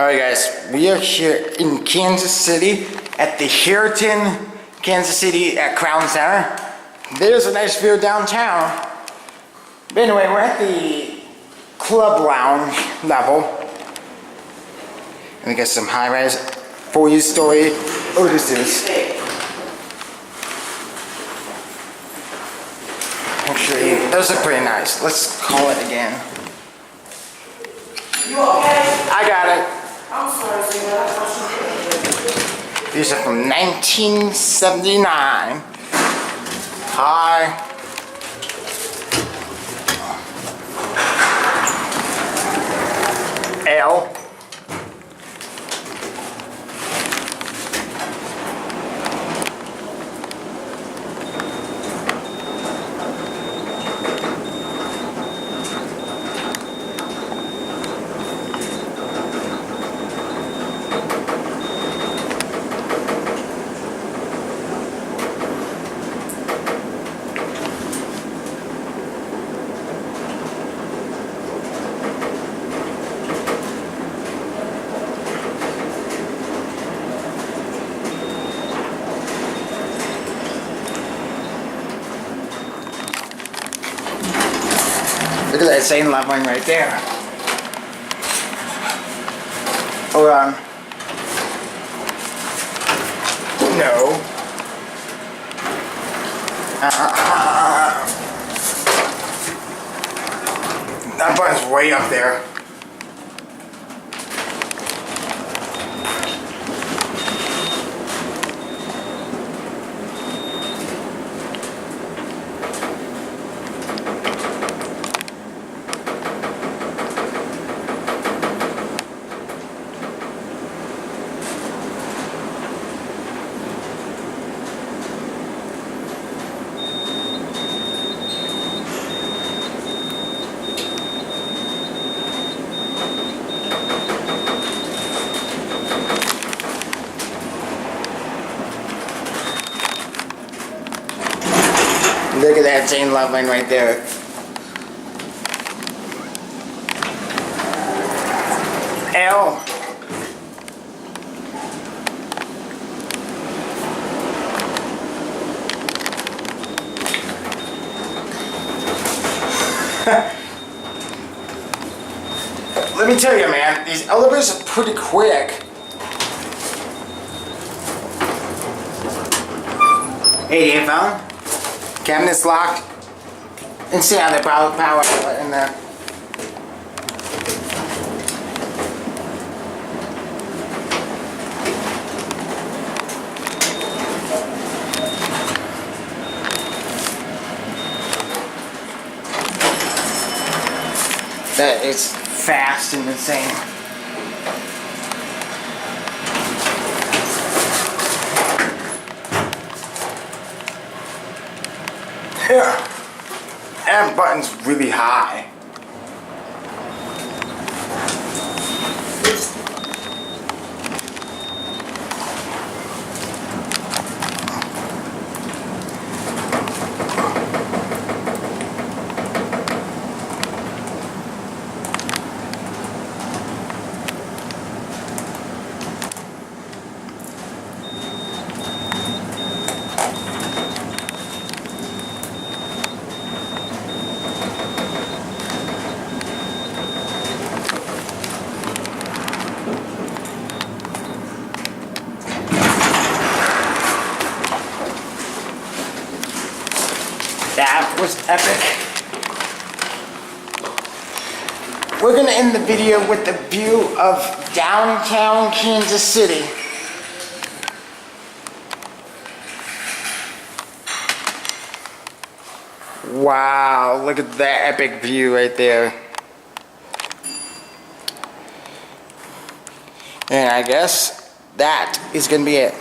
Alright guys, we are here in Kansas City at the Sheraton, Kansas City at Crown Center. There's a nice view downtown. But anyway, we're at the club lounge level. And we got some high-rise 40-story Otis's. Actually, those look pretty nice. Let's call it again. You okay? I got it. I'm sorry, sweetheart. I thought you did. These are from 1979. Hi. L. Look at that same line right there. Hold on. No. That button's way up there. Look at that chain love line right there. L. Let me tell you, man, these elevators are pretty quick. 88 phone. Cabinet's locked. And see how they power outlet in there. That is fast and insane. Yeah, and button's really high. That was epic. We're gonna end the video with the view of downtown Kansas City. Wow, look at that epic view right there. And I guess that is gonna be it.